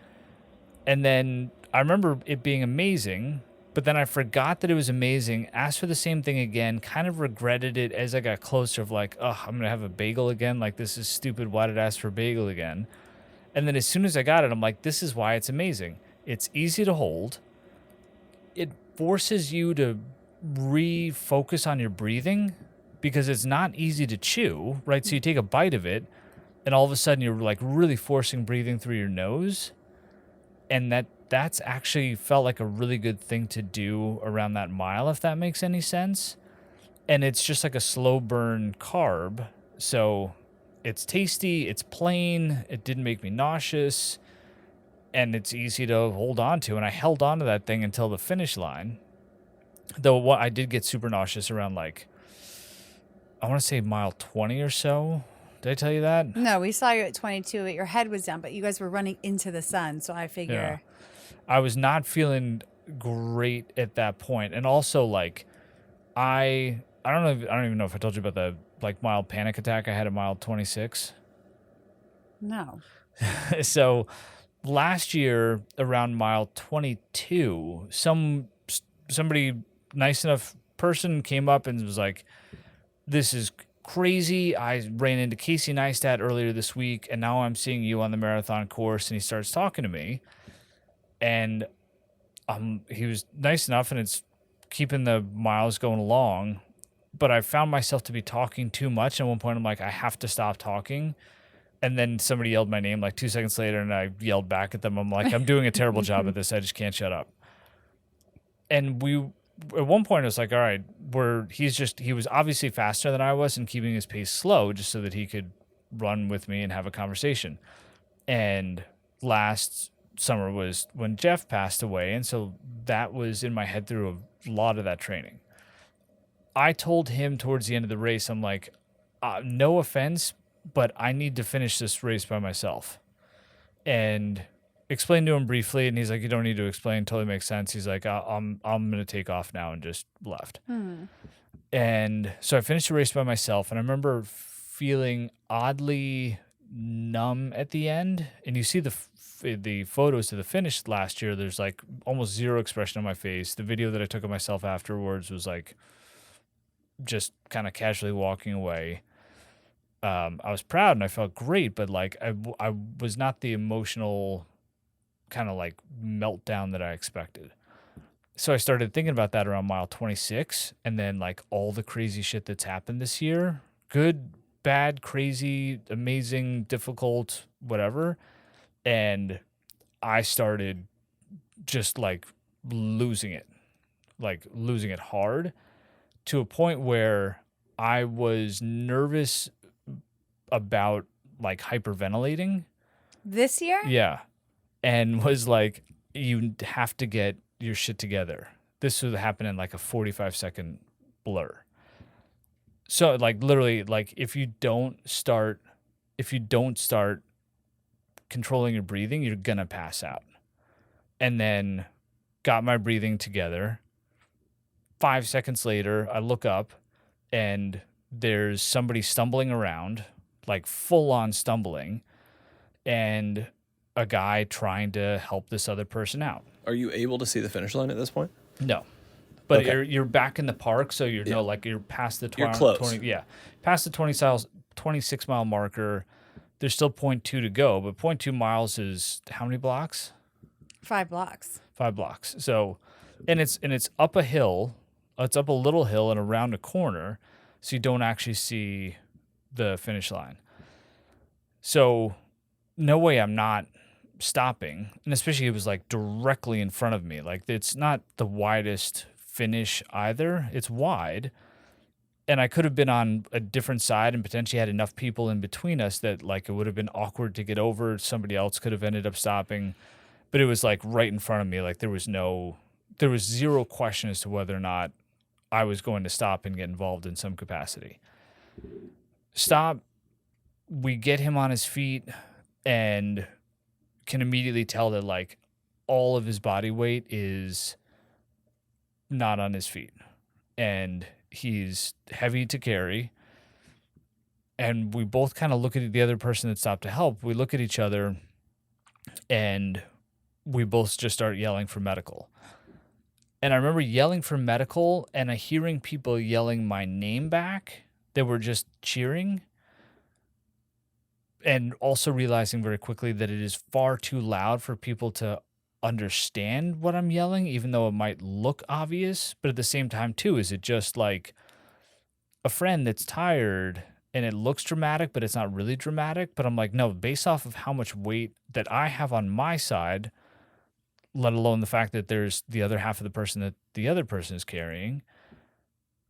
And then I remember it being amazing, but then I forgot that it was amazing, asked for the same thing again, kind of regretted it as I got closer of like, oh, I'm going to have a bagel again. Like, this is stupid. Why did I ask for a bagel again? And then as soon as I got it, I'm like, this is why it's amazing. It's easy to hold. It forces you to refocus on your breathing, because it's not easy to chew, right? So you take a bite of it, and all of a sudden you're like really forcing breathing through your nose. And that's actually felt like a really good thing to do around that mile, if that makes any sense. And it's just like a slow burn carb. So it's tasty, it's plain, it didn't make me nauseous, and it's easy to hold on to. And I held on to that thing until the finish line. Though I did get super nauseous around like, I want to say mile 20 or so. Did I tell you that? No, we saw you at 22. Your head was down, but you guys were running into the sun, so I figure. Yeah. I was not feeling great at that point. And also, like, I don't even know if I told you about the, like, mild panic attack I had at mile 26. No. So last year, around mile 22, somebody, nice enough person came up and was like, this is crazy. I ran into Casey Neistat earlier this week, and now I'm seeing you on the marathon course. And he starts talking to me, and he was nice enough, and it's keeping the miles going along. But I found myself to be talking too much. At one point, I'm like, I have to stop talking. And then somebody yelled my name like 2 seconds later, and I yelled back at them. I'm like, I'm doing a terrible job at this. I just can't shut up. And at one point, it was like, all right, he was obviously faster than I was and keeping his pace slow just so that he could run with me and have a conversation. And last summer was when Jeff passed away. And so that was in my head through a lot of that training. I told him towards the end of the race, I'm like, no offense, but I need to finish this race by myself. And explained to him briefly, and he's like, you don't need to explain, totally makes sense. He's like, I'm going to take off now, and just left. And so I finished the race by myself, and I remember feeling oddly numb at the end. And you see the photos to the finish last year, there's like almost zero expression on my face. The video that I took of myself afterwards was like just kind of casually walking away. I was proud and I felt great, but like I was not the emotional kind of like meltdown that I expected. So I started thinking about that around mile 26, and then like all the crazy shit that's happened this year, good, bad, crazy, amazing, difficult, whatever. And I started just like losing it hard, to a point where I was nervous about like hyperventilating. This year? Yeah. And was like, you have to get your shit together. This would happen in like a 45-second blur. So like literally, like if you don't start controlling your breathing, you're gonna pass out. And then got my breathing together. 5 seconds later, I look up and there's somebody stumbling around, like full on stumbling, and a guy trying to help this other person out. Are you able to see the finish line at this point? No. But Okay. you're back in the park, so you're you're past the 20, You're close. 20, past the 26 mile marker. There's still 0.2 to go, but 0.2 miles is how many blocks? 5 blocks. 5 blocks. So, and it's up a hill. It's up a little hill and around a corner, so you don't actually see the finish line. So, no way I'm not stopping, and especially it was like directly in front of me. Like it's not the widest finish either. It's wide. And I could have been on a different side and potentially had enough people in between us that like it would have been awkward to get over. Somebody else could have ended up stopping. But it was like right in front of me. Like there was zero question as to whether or not I was going to stop and get involved in some capacity. Stop. We get him on his feet and can immediately tell that like all of his body weight is not on his feet. And he's heavy to carry. And we both kind of look at the other person that stopped to help. We look at each other and we both just start yelling for medical. And I remember yelling for medical and hearing people yelling my name back that were just cheering. And also realizing very quickly that it is far too loud for people to understand what I'm yelling, even though it might look obvious. But at the same time, too, is it just like a friend that's tired and it looks dramatic, but it's not really dramatic? But I'm like, no, based off of how much weight that I have on my side, let alone the fact that there's the other half of the person that the other person is carrying,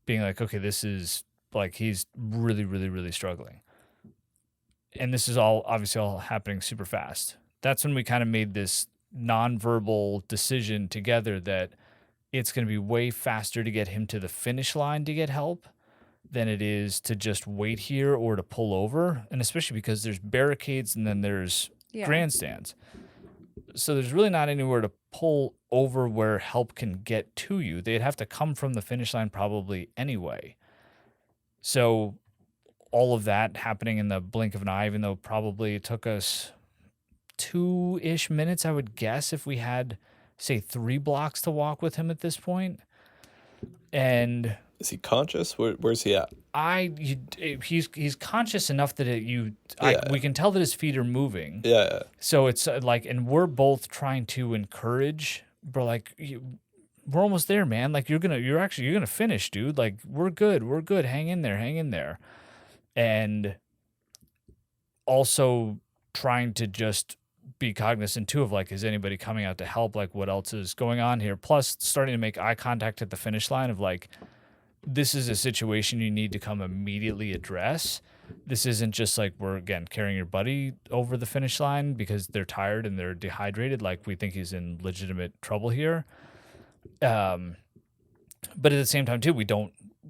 being like, okay, this is like, he's really, really, really struggling. And this is all obviously all happening super fast. That's when we kind of made this nonverbal decision together that it's going to be way faster to get him to the finish line to get help than it is to just wait here or to pull over. And especially because there's barricades and then there's grandstands. So there's really not anywhere to pull over where help can get to you. They'd have to come from the finish line probably anyway. So all of that happening in the blink of an eye, even though probably it took us 2-ish minutes, I would guess, if we had, say, 3 blocks to walk with him at this point. And is he conscious? Where's he at? He's conscious enough that we can tell that his feet are moving. Yeah. So it's like, and we're both trying to encourage, but like, we're almost there, man. Like you're gonna finish, dude. Like we're good. Hang in there. And also trying to just be cognizant too of like, is anybody coming out to help? Like what else is going on here? Plus starting to make eye contact at the finish line of like, this is a situation you need to come immediately address. This isn't just like we're, again, carrying your buddy over the finish line because they're tired and they're dehydrated. Like we think he's in legitimate trouble here. But at the same time too,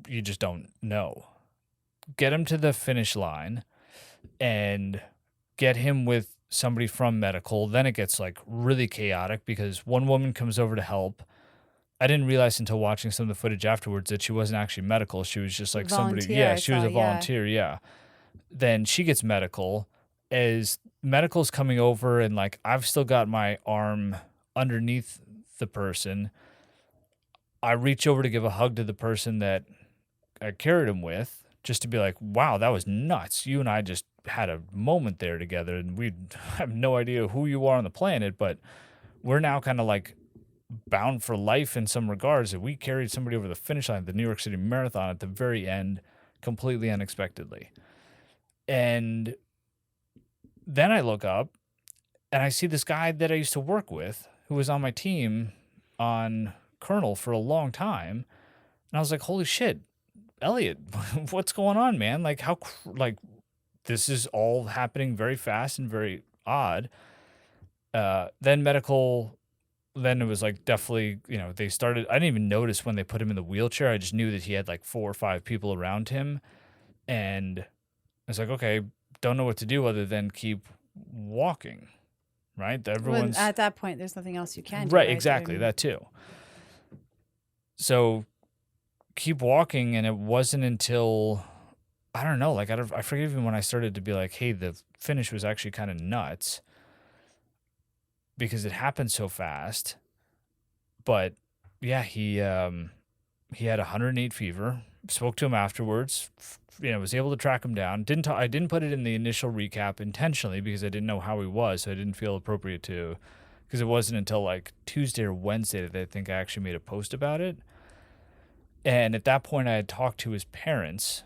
you just don't know. Get him to the finish line and get him with somebody from medical. Then it gets like really chaotic because one woman comes over to help. I didn't realize until watching some of the footage afterwards that she wasn't actually medical. She was just like somebody. Yeah, she was a volunteer. Yeah. Then she gets medical. As medical's coming over and like I've still got my arm underneath the person, I reach over to give a hug to the person that I carried him with, just to be like, wow, that was nuts. You and I just had a moment there together and we have no idea who you are on the planet, but we're now kind of like bound for life in some regards that we carried somebody over the finish line at the New York City Marathon at the very end completely unexpectedly. And then I look up and I see this guy that I used to work with who was on my team on Colonel for a long time. And I was like, holy shit, Elliot, what's going on, man? Like this is all happening very fast and very odd. Then it was like definitely, they started, I didn't even notice when they put him in the wheelchair. I just knew that he had like 4 or 5 people around him. And I was like, okay, don't know what to do other than keep walking, right? At that point, there's nothing else you can do. Right, exactly, that too. So keep walking, and it wasn't until, I don't know, like I forget even when I started to be like, hey, the finish was actually kind of nuts because it happened so fast. But yeah, he had 108 fever. Spoke to him afterwards. Was able to track him down. I didn't put it in the initial recap intentionally because I didn't know how he was, so I didn't feel appropriate to. Because it wasn't until like Tuesday or Wednesday that I think I actually made a post about it. And at that point, I had talked to his parents,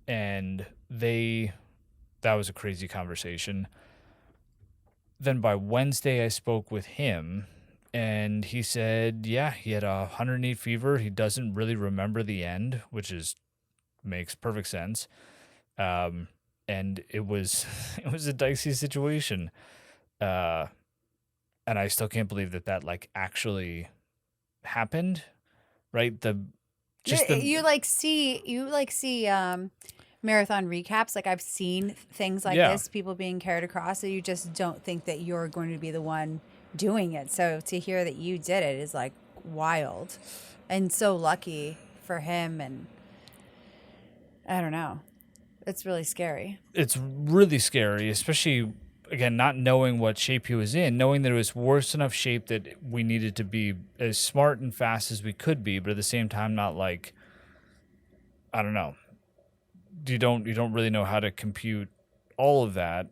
and that was a crazy conversation. Then by Wednesday, I spoke with him, And he said, yeah, he had 108 fever. He doesn't really remember the end, which makes perfect sense. And it was it was a dicey situation. And I still can't believe that like actually happened, right? You see marathon recaps. Like I've seen things like this, people being carried across, so you just don't think that you're going to be the one doing it. So to hear that you did it is like wild, and so lucky for him. And I don't know, it's really scary. It's really scary, especially again not knowing what shape he was in, knowing that it was worse enough shape that we needed to be as smart and fast as we could be, but at the same time not like, I don't know. You don't really know how to compute all of that.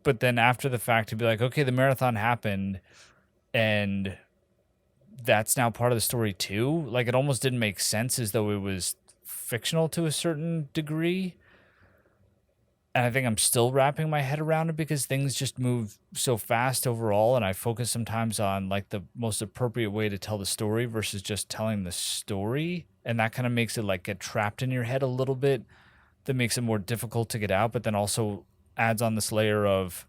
But then after the fact to be like, okay, the marathon happened and that's now part of the story too. Like it almost didn't make sense, as though it was fictional to a certain degree. And I think I'm still wrapping my head around it because things just move so fast overall. And I focus sometimes on like the most appropriate way to tell the story versus just telling the story. And that kind of makes it like get trapped in your head a little bit. That makes it more difficult to get out, but then also adds on this layer of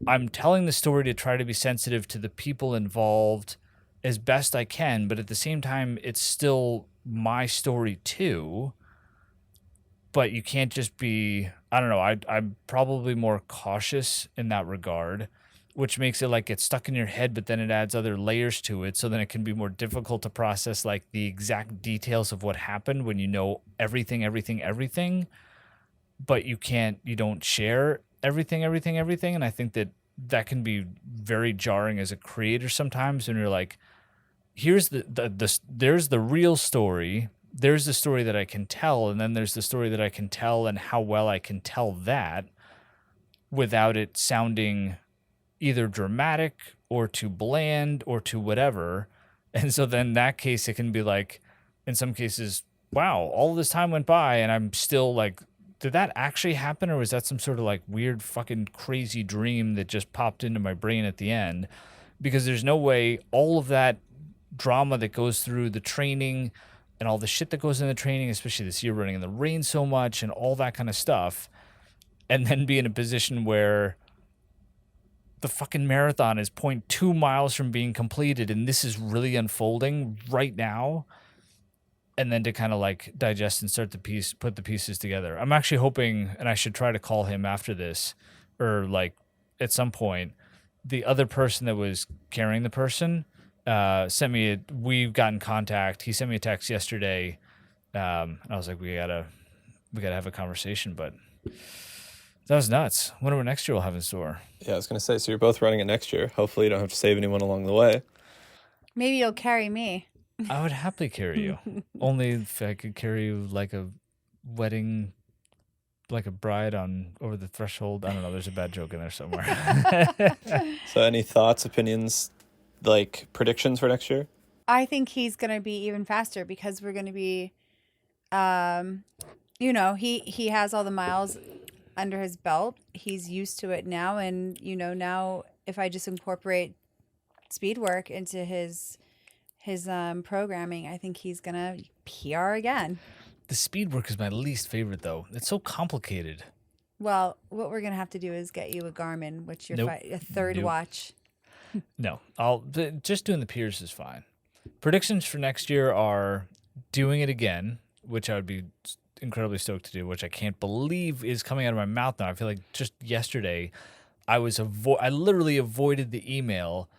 I'm telling the story to try to be sensitive to the people involved as best I can, but at the same time, it's still my story too. But you can't just be, I don't know, I'm probably more cautious in that regard, which makes it like it's stuck in your head, but then it adds other layers to it. So then it can be more difficult to process like the exact details of what happened when you know everything, but you don't share everything. And I think that can be very jarring as a creator sometimes when you're like, here's there's the real story. There's the story that I can tell, and then there's the story that I can tell and how well I can tell that without it sounding either dramatic or too bland or too whatever. And so then in that case, it can be like, in some cases, wow, all this time went by and I'm still like, did that actually happen? Or was that some sort of like weird fucking crazy dream that just popped into my brain at the end? Because there's no way all of that drama that goes through the training and all the shit that goes in the training, especially this year running in the rain so much and all that kind of stuff, and then be in a position where the fucking marathon is 0.2 miles from being completed and this is really unfolding right now, and then to kind of like digest and put the pieces together. I'm actually hoping, and I should try to call him after this, or like at some point, the other person that was carrying the person we've gotten contact. He sent me a text yesterday. I was like, we gotta have a conversation, but that was nuts. Wonder what next year we'll have in store. Yeah, I was gonna say, so you're both running it next year. Hopefully you don't have to save anyone along the way. Maybe you'll carry me. I would happily carry you. Only if I could carry you like a wedding, like a bride over the threshold. I don't know. There's a bad joke in there somewhere. So any thoughts, opinions, like predictions for next year? I think he's going to be even faster because we're going to be, he has all the miles under his belt. He's used to it now. And, now if I just incorporate speed work into his programming, I think he's going to PR again. The speed work is my least favorite, though. It's so complicated. Well, what we're going to have to do is get you a Garmin, which you're a third watch. No, just doing the peers is fine. Predictions for next year are doing it again, which I would be incredibly stoked to do, which I can't believe is coming out of my mouth now. I feel like just yesterday I literally avoided the email.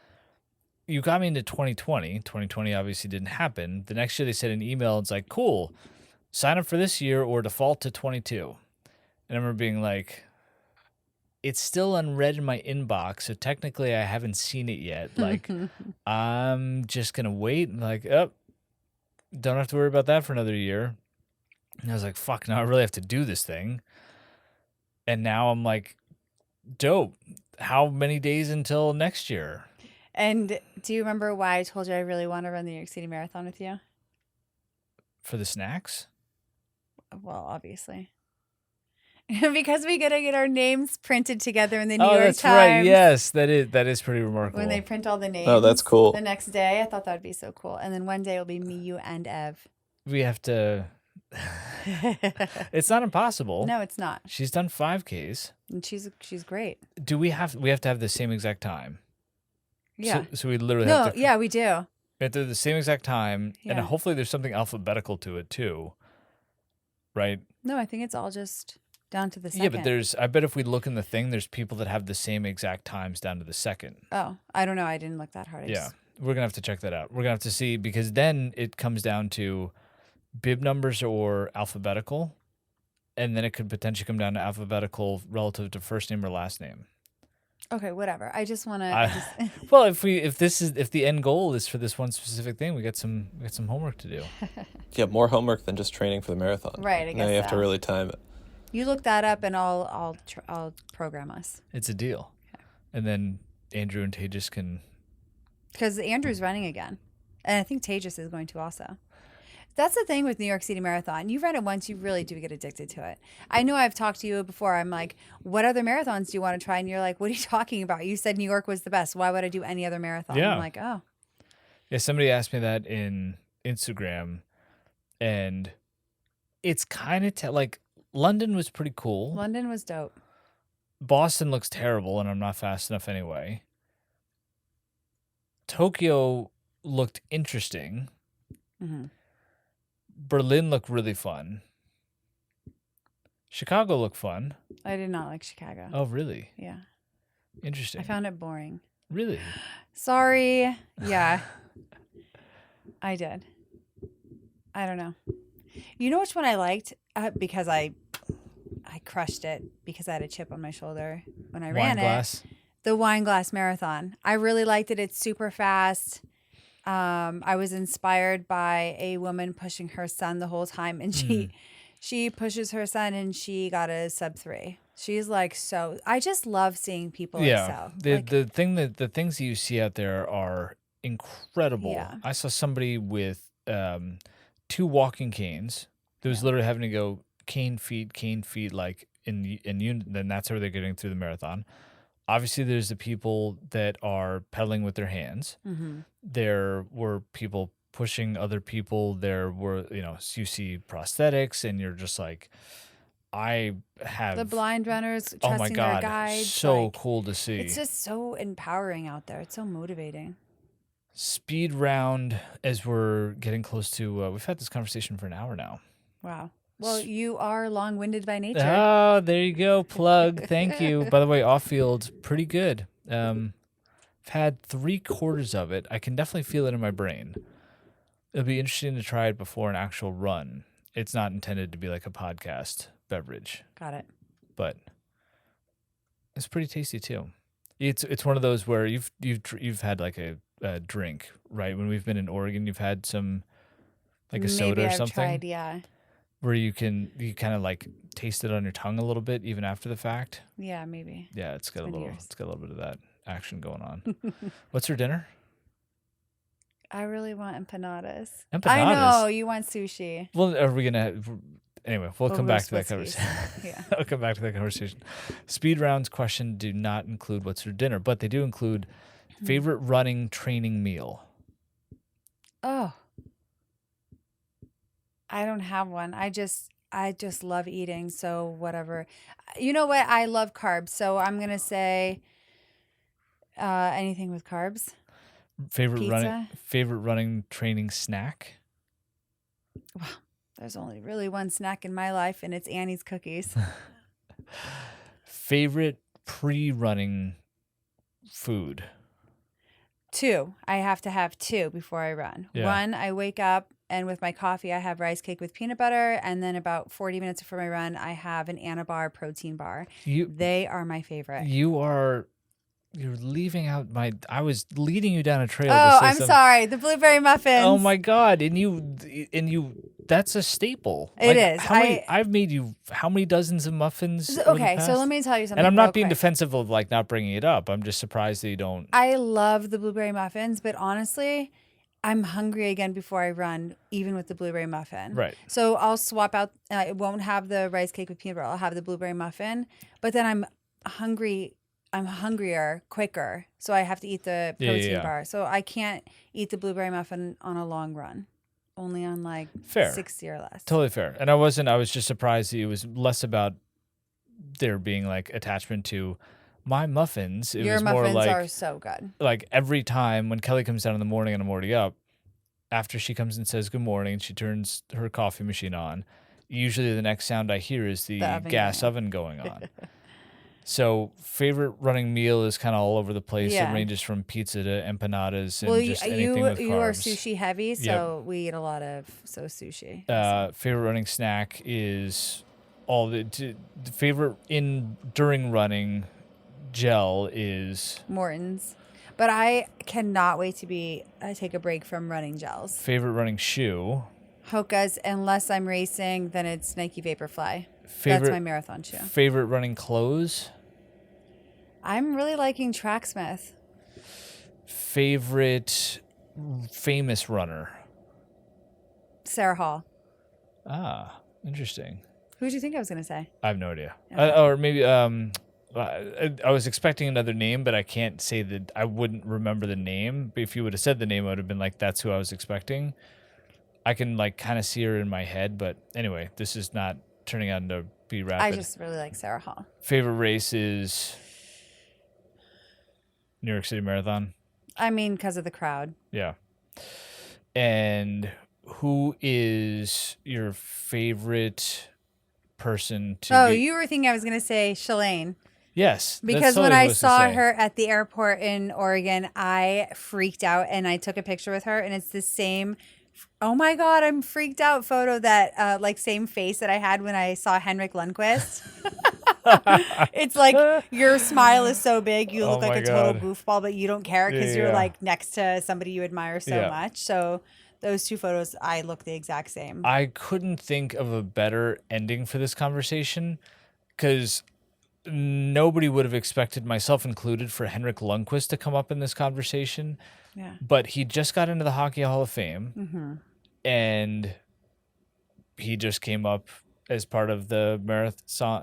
You got me into 2020. 2020 obviously didn't happen. The next year they sent an email. It's like, cool, sign up for this year or default to 22. And I remember being like, it's still unread in my inbox, so technically I haven't seen it yet. Like, I'm just going to wait. Like, don't have to worry about that for another year. And I was like, fuck, now I really have to do this thing. And now I'm like, dope. How many days until next year? And do you remember why I told you I really want to run the New York City Marathon with you? For the snacks? Well, obviously. Because we gotta get our names printed together in the New York Times. Oh, that's right. Yes, that is pretty remarkable. When they print all the names. Oh, that's cool. The next day, I thought that would be so cool. And then one day it'll be me, you, and Ev. We have to. It's not impossible. No, it's not. She's done 5Ks. And she's great. Do we have to have the same exact time? Yeah. So we literally have to. Yeah, we do. We have to do the same exact time, Yeah. and hopefully there's something alphabetical to it too, right? No, I think it's all just down to the second. Yeah, but I bet if we look in the thing, there's people that have the same exact times down to the second. Oh, I don't know. I didn't look that hard. Yeah, we're going to have to check that out. We're going to have to see, because then it comes down to bib numbers or alphabetical, and then it could potentially come down to alphabetical relative to first name or last name. Okay, whatever. I just want to. Well, if the end goal is for this one specific thing, we got some homework to do. Yeah, more homework than just training for the marathon. Right. I guess now you have to really time it. You look that up, and I'll program us. It's a deal. Okay. And then Andrew and Tejas can. Because Andrew's running again, and I think Tejas is going to also. That's the thing with New York City Marathon. You run it once, you really do get addicted to it. I know I've talked to you before. I'm like, what other marathons do you want to try? And you're like, what are you talking about? You said New York was the best. Why would I do any other marathon? Yeah. I'm like, oh. Yeah, somebody asked me that in Instagram, and it's kind of like London was pretty cool. London was dope. Boston looks terrible, and I'm not fast enough anyway. Tokyo looked interesting. Mm-hmm. Berlin looked really fun. Chicago looked fun. I did not like Chicago. Oh, really? Yeah. Interesting. I found it boring. Really? Sorry. Yeah. I did. I don't know. You know which one I liked? Because I crushed it because I had a chip on my shoulder when I ran it. The Wine Glass Marathon. I really liked it. It's super fast. I was inspired by a woman pushing her son the whole time, and she pushes her son, and she got a sub-3. She's like, so I just love seeing people excel. The things that you see out there are incredible. Yeah. I saw somebody with 2 walking canes that was literally having to go cane feet, like in unit. Then that's how they're getting through the marathon. Obviously, there's the people that are pedaling with their hands. Mm-hmm. There were people pushing other people. There were, you see prosthetics, and you're just like, I have the blind runners trusting their guides. So cool to see. It's just so empowering out there. It's so motivating. Speed round as we're getting close to. We've had this conversation for an hour now. Wow. Well, you are long-winded by nature. Oh, there you go. Plug. Thank you. By the way, off-field, pretty good. I've had 3/4 of it. I can definitely feel it in my brain. It'll be interesting to try it before an actual run. It's not intended to be like a podcast beverage. Got it. But it's pretty tasty too. It's one of those where you've had like a drink, right? When we've been in Oregon, you've had some like a soda or something. Maybe I've tried, yeah. Where you kind of like taste it on your tongue a little bit, even after the fact. Yeah, maybe. Yeah, it's got a little bit of that action going on. What's for dinner? I really want empanadas. Empanadas. I know you want sushi. Well, are we gonna? Anyway, we'll come back to that conversation. Yeah, I'll come back to that conversation. Speed rounds question do not include what's for dinner, but they do include favorite running training meal. Oh. I don't have one. I just love eating. So whatever. You know what? I love carbs. So I'm going to say anything with carbs. Favorite running training snack? Wow. There's only really one snack in my life, and it's Annie's cookies. Favorite pre-running food? 2. I have to have 2 before I run. Yeah. 1, I wake up, and with my coffee, I have rice cake with peanut butter. And then about 40 minutes before my run, I have an Anabar protein bar. They are my favorite. You're leaving out I was leading you down a trail. Oh, I'm sorry. The blueberry muffins. Oh my God. And you, that's a staple. It is. I've made you how many dozens of muffins? Okay. So let me tell you something. And I'm not being defensive of like not bringing it up. I'm just surprised that you don't. I love the blueberry muffins, but honestly, I'm hungry again before I run, even with the blueberry muffin. Right. So I'll swap out. I won't have the rice cake with peanut butter. I'll have the blueberry muffin. But then I'm hungry. I'm hungrier quicker. So I have to eat the protein bar. So I can't eat the blueberry muffin on a long run. Only on like fair. 60 or less. Totally fair. And I was just surprised it was less about there being like attachment to my muffins. Your muffins are so good. Like every time when Kelly comes down in the morning and I'm already up, after she comes and says good morning, she turns her coffee machine on. Usually the next sound I hear is the gas oven going on. So favorite running meal is kind of all over the place. Yeah. It ranges from pizza to empanadas and just anything with carbs. You are sushi heavy, so we eat a lot of sushi. Favorite running snack is all the favorite during running gel is Morton's. But I cannot wait to take a break from running gels. Favorite running shoe? Hoka's, unless I'm racing, then it's Nike Vaporfly. That's my marathon shoe. Favorite running clothes? I'm really liking Tracksmith. Favorite famous runner? Sarah Hall. Ah, interesting. Who did you think I was going to say? I have no idea. Okay. Or maybe I was expecting another name, but I can't say that I wouldn't remember the name. But if you would have said the name, I would have been like, that's who I was expecting. I can like kind of see her in my head, but anyway, this is not turning out to be rapid. I just really like Sarah Hall. Favorite race is New York City Marathon. I mean, because of the crowd. Yeah. And who is your favorite person to you were thinking I was going to say Shalane. Yes. Because when I saw her at the airport in Oregon, I freaked out and I took a picture with her, and it's the same, oh my God, I'm freaked out photo that like same face that I had when I saw Henrik Lundqvist. It's like your smile is so big, you look like a total goofball, but you don't care because you're like next to somebody you admire so much. So those two photos, I look the exact same. I couldn't think of a better ending for this conversation because nobody would have expected, myself included, for Henrik Lundqvist to come up in this conversation. Yeah. But he just got into the Hockey Hall of Fame, and he just came up as part of the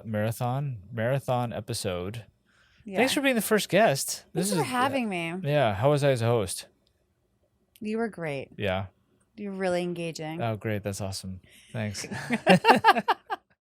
marathon episode. Yeah. Thanks for being the first guest. Thanks for having me. Yeah. How was I as a host? You were great. Yeah. You're really engaging. Oh, great. That's awesome. Thanks.